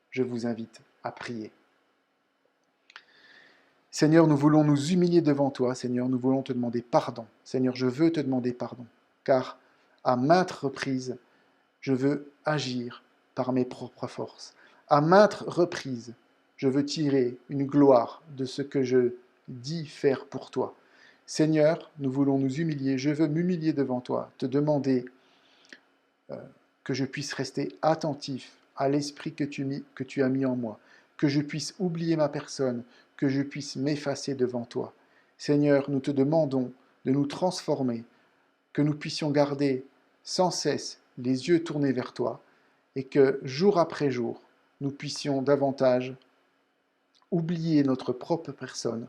Je vous invite à prier. Seigneur, nous voulons nous humilier devant toi. Seigneur, nous voulons te demander pardon. Seigneur, je veux te demander pardon, car à maintes reprises, je veux agir par mes propres forces. À maintes reprises, je veux tirer une gloire de ce que je dis faire pour toi. Seigneur, nous voulons nous humilier. Je veux m'humilier devant toi, te demander que je puisse rester attentif à l'esprit que tu as mis en moi, que je puisse oublier ma personne, que je puisse m'effacer devant toi. Seigneur, nous te demandons de nous transformer, que nous puissions garder sans cesse les yeux tournés vers toi et que jour après jour, nous puissions davantage oublier notre propre personne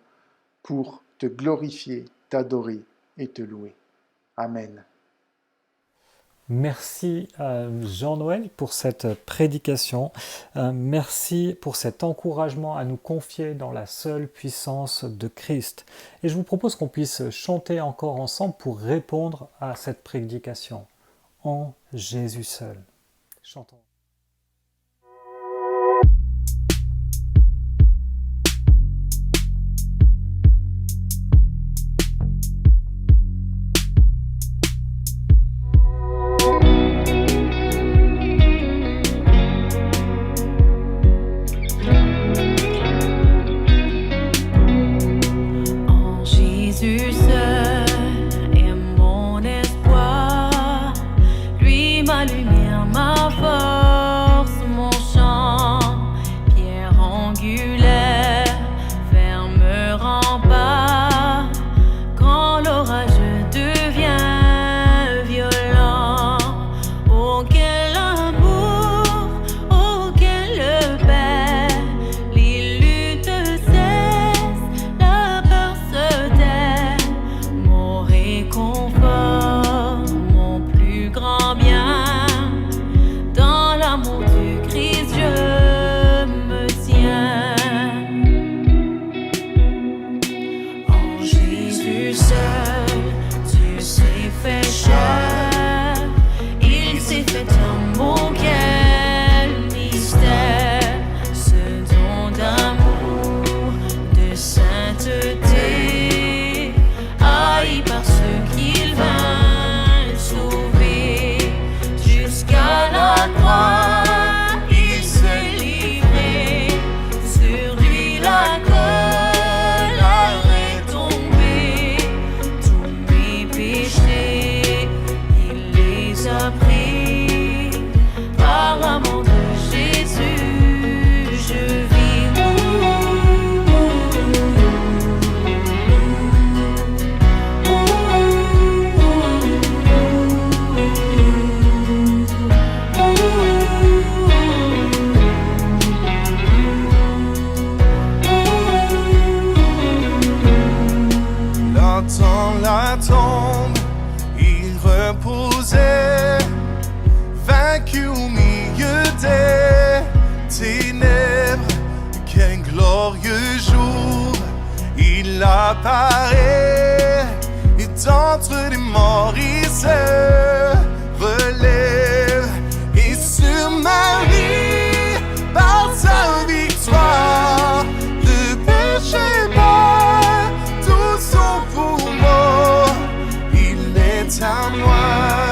pour te glorifier, t'adorer et te louer. Amen. Merci à Jean-Noël pour cette prédication. Merci pour cet encouragement à nous confier dans la seule puissance de Christ. Et je vous propose qu'on puisse chanter encore ensemble pour répondre à cette prédication. En Jésus seul. Chantons. Dans l'amour du Christ, je me tiens. apparaît, et d'entre les morts il se relève, et sur ma vie, par sa victoire, le péché bat tout son pouvoir. Il est à moi,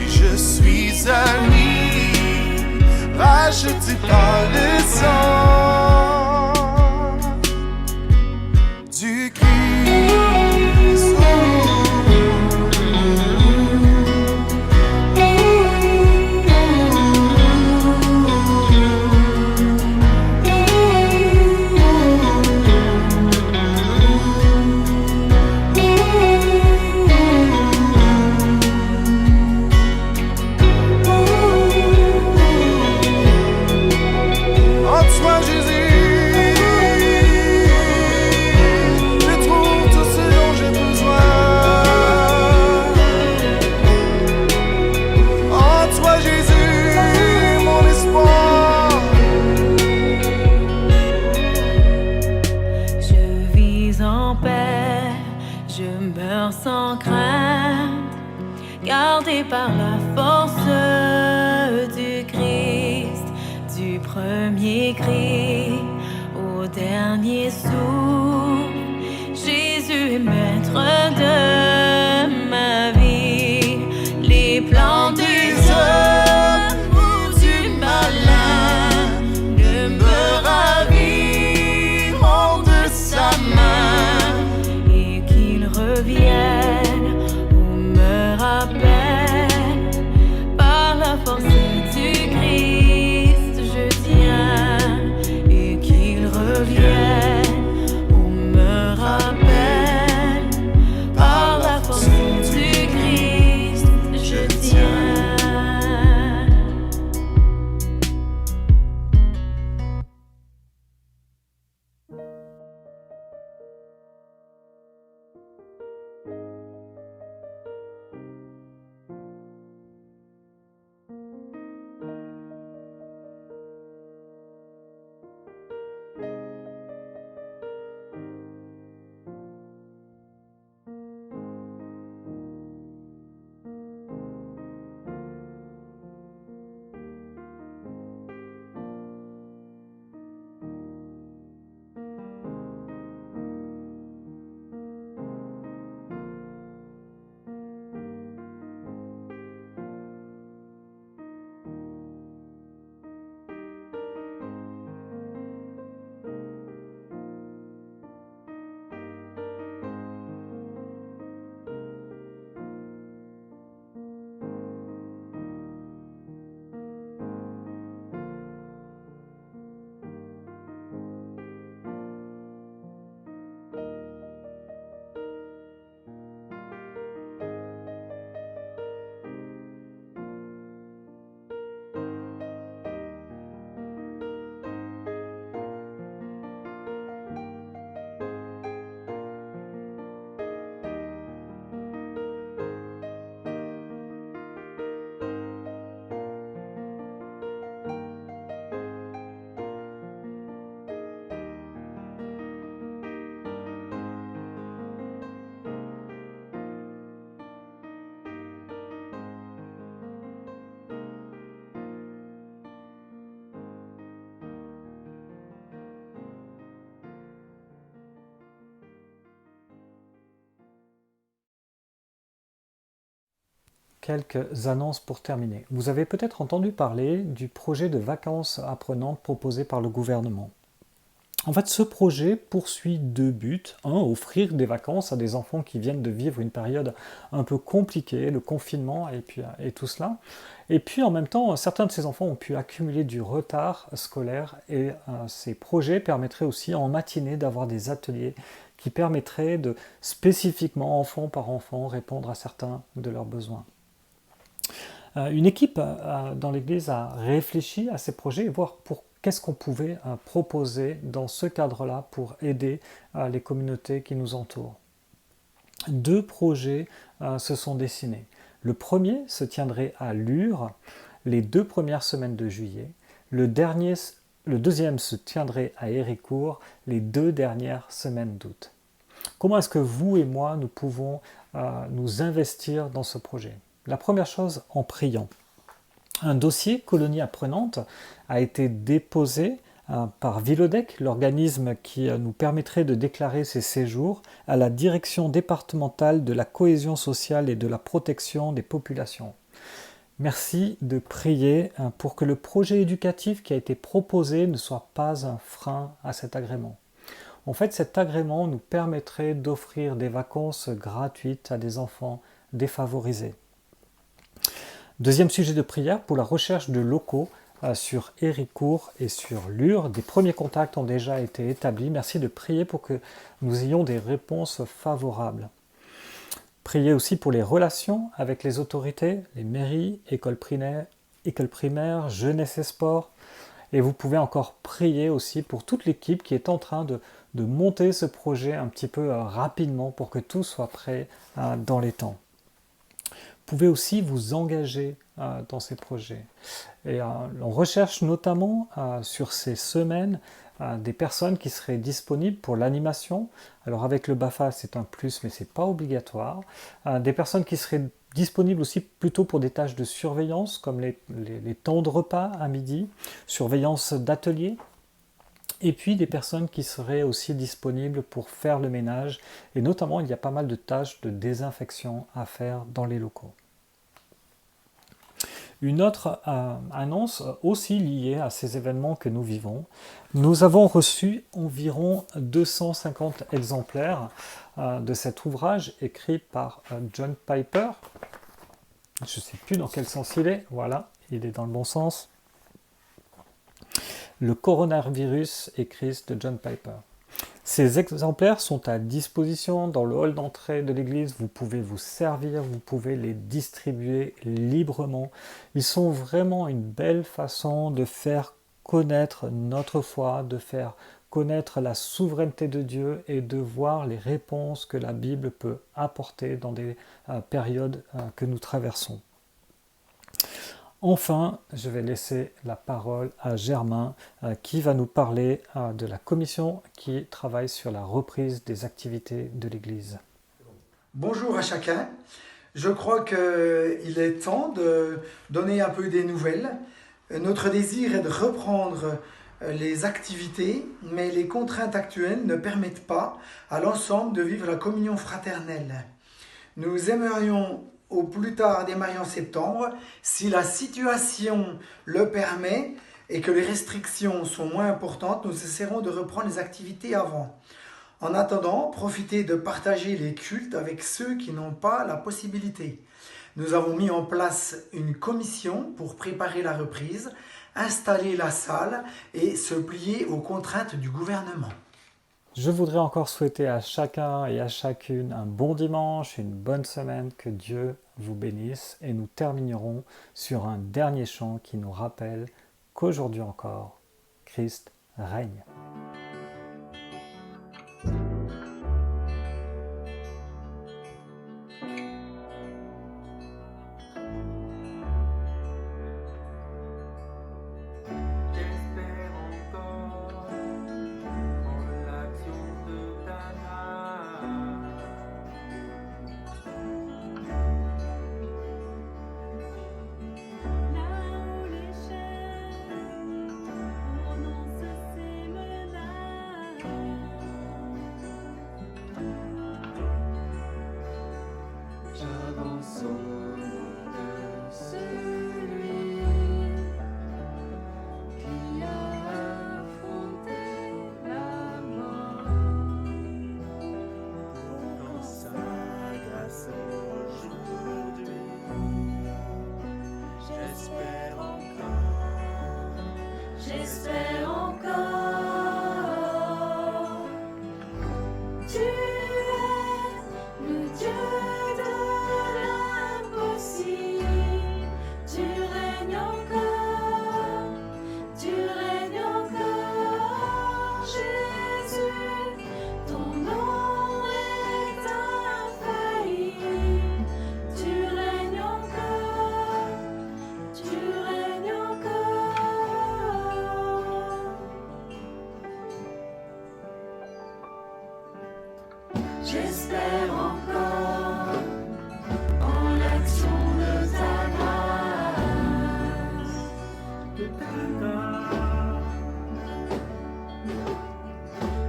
et je suis à lui, racheté par le sang du Christ. En toi, Jésus, je trouve tout ce dont j'ai besoin. En toi, Jésus, mon espoir. Je vis en paix, je meurs sans crainte, gardé par la force du Christ, du premier cri au dernier souffle. Jésus est maître de ma vie. Les plans des hommes ou du malin ne me raviront de sa main, et qu'il revienne ou me rappelle par la force du Christ, je tiens, et qu'il revienne ou me rappelle par la force du Christ, je tiens. Quelques annonces pour terminer. Vous avez peut-être entendu parler du projet de vacances apprenantes proposé par le gouvernement. En fait, ce projet poursuit deux buts. Un, offrir des vacances à des enfants qui viennent de vivre une période un peu compliquée, le confinement et tout cela. Et puis en même temps, certains de ces enfants ont pu accumuler du retard scolaire et ces projets permettraient aussi en matinée d'avoir des ateliers qui permettraient de spécifiquement, enfant par enfant, répondre à certains de leurs besoins. Une équipe dans l'Église a réfléchi à ces projets et voir qu'est-ce qu'on pouvait proposer dans ce cadre-là pour aider les communautés qui nous entourent. Deux projets se sont dessinés. Le premier se tiendrait à Lure les 2 premières semaines de juillet. Le deuxième se tiendrait à Héricourt les 2 dernières semaines d'août. Comment est-ce que vous et moi, nous pouvons nous investir dans ce projet? La première chose, en priant. Un dossier colonie apprenante a été déposé par Vilodec, l'organisme qui nous permettrait de déclarer ces séjours, à la direction départementale de la cohésion sociale et de la protection des populations. Merci de prier pour que le projet éducatif qui a été proposé ne soit pas un frein à cet agrément. En fait, cet agrément nous permettrait d'offrir des vacances gratuites à des enfants défavorisés. Deuxième sujet de prière, pour la recherche de locaux sur Héricourt et sur Lure. Des premiers contacts ont déjà été établis. Merci de prier pour que nous ayons des réponses favorables. Priez aussi pour les relations avec les autorités, les mairies, écoles primaires, jeunesse et sport. Et vous pouvez encore prier aussi pour toute l'équipe qui est en train de monter ce projet un petit peu rapidement pour que tout soit prêt dans les temps. Vous pouvez aussi vous engager dans ces projets. Et on recherche notamment sur ces semaines des personnes qui seraient disponibles pour l'animation. Alors avec le BAFA c'est un plus mais c'est pas obligatoire. Des personnes qui seraient disponibles aussi plutôt pour des tâches de surveillance comme les temps de repas à midi, surveillance d'atelier. Et puis des personnes qui seraient aussi disponibles pour faire le ménage. Et notamment il y a pas mal de tâches de désinfection à faire dans les locaux. Une autre annonce aussi liée à ces événements que nous vivons. Nous avons reçu environ 250 exemplaires de cet ouvrage écrit par John Piper. Je ne sais plus dans quel sens il est. Voilà, il est dans le bon sens. Le coronavirus et Christ de John Piper. Ces exemplaires sont à disposition dans le hall d'entrée de l'église. Vous pouvez vous servir, vous pouvez les distribuer librement. Ils sont vraiment une belle façon de faire connaître notre foi, de faire connaître la souveraineté de Dieu et de voir les réponses que la Bible peut apporter dans des périodes que nous traversons. Enfin, je vais laisser la parole à Germain qui va nous parler de la commission qui travaille sur la reprise des activités de l'Église. Bonjour à chacun. Je crois qu'il est temps de donner un peu des nouvelles. Notre désir est de reprendre les activités, mais les contraintes actuelles ne permettent pas à l'ensemble de vivre la communion fraternelle. Nous aimerions au plus tard démarrer en septembre, si la situation le permet et que les restrictions sont moins importantes, nous essaierons de reprendre les activités avant. En attendant, profitez de partager les cultes avec ceux qui n'ont pas la possibilité. Nous avons mis en place une commission pour préparer la reprise, installer la salle et se plier aux contraintes du gouvernement. Je voudrais encore souhaiter à chacun et à chacune un bon dimanche, une bonne semaine, que Dieu vous bénisse et nous terminerons sur un dernier chant qui nous rappelle qu'aujourd'hui encore, Christ règne. J'espère encore. Tu es le Dieu de l'impossible. Tu règnes encore. Tu règnes encore. Jésus, ton nom est infaillible. Tu règnes encore. Tu règnes encore. j'espère encore en l'action de ta grâce.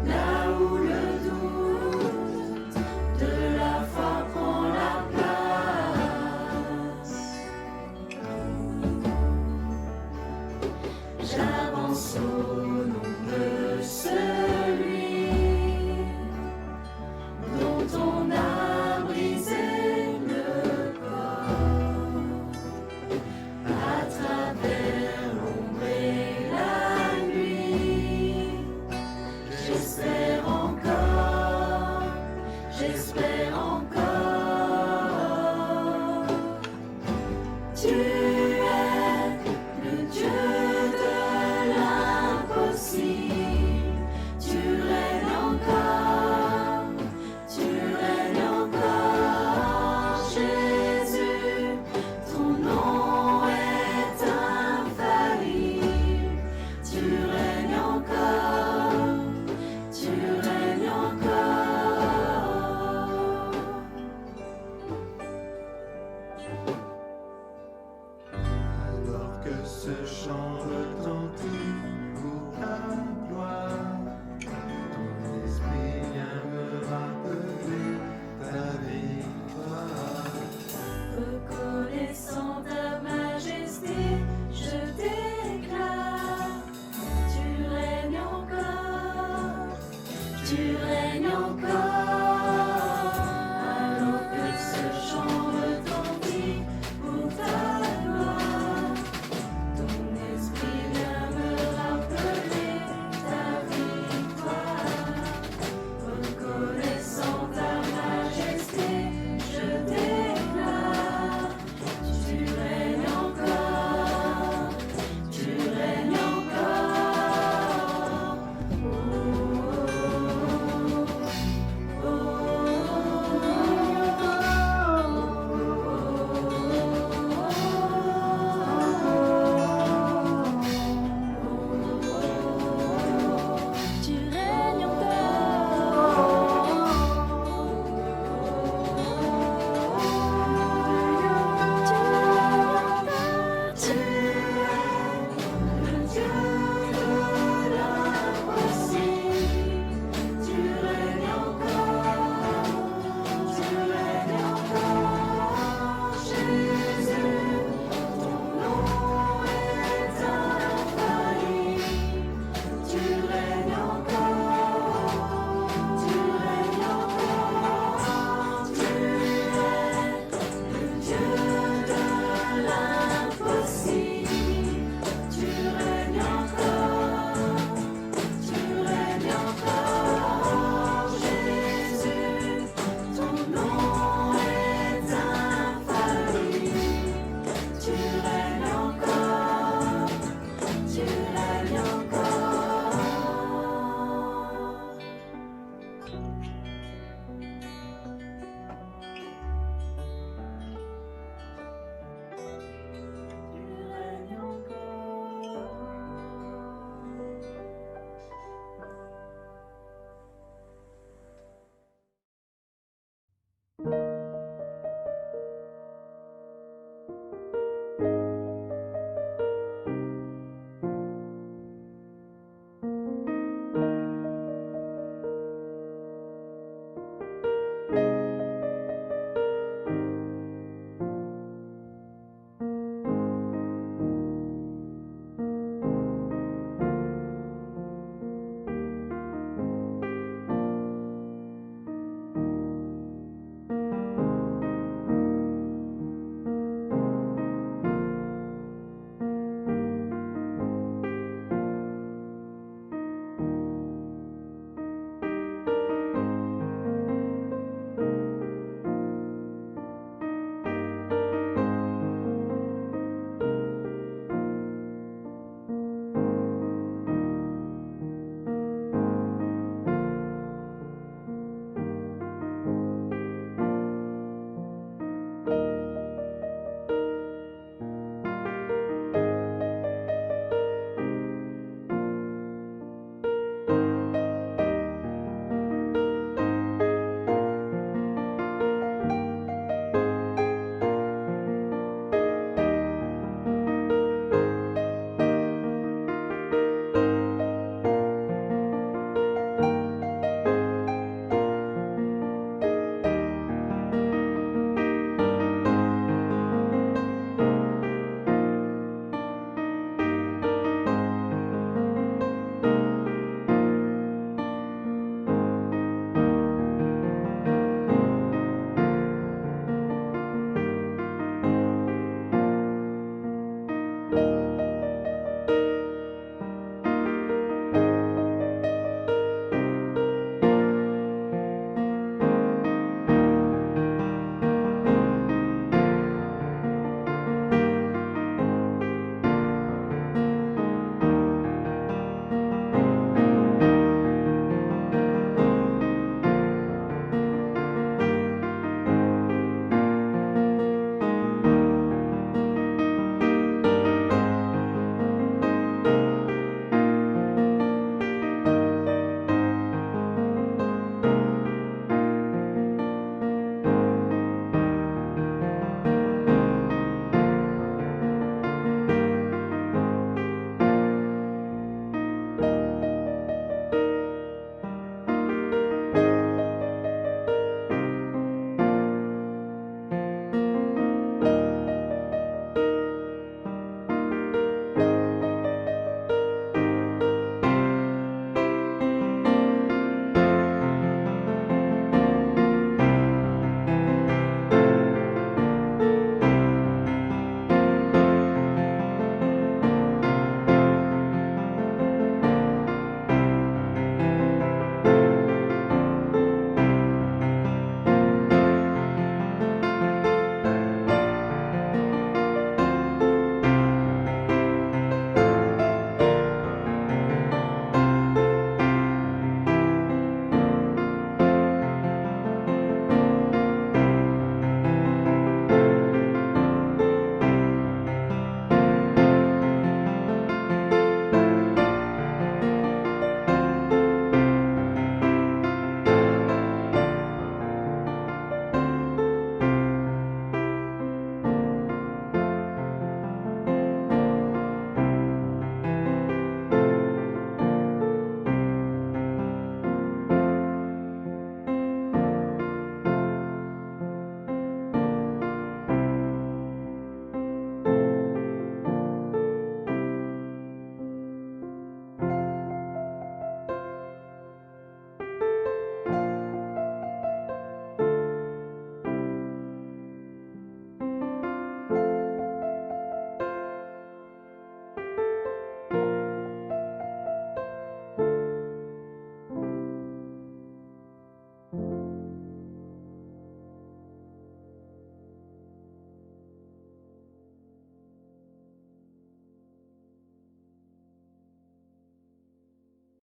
Là où le doute de la foi prend la place, j'avance au nom de celui dont on a brisé le corps. À travers l'ombre et la nuit, j'espère encore, j'espère encore. Tu es le Dieu de l'impossible, tu règnes encore, tu règnes encore, Jésus, ton nom est infaillible, tu règnes encore, tu règnes encore. Alors que ce chant retentit pour ta gloire, ton esprit vient me rappeler ta victoire. Reconnaissant ta majesté, je déclare, tu règnes encore, tu règnes encore.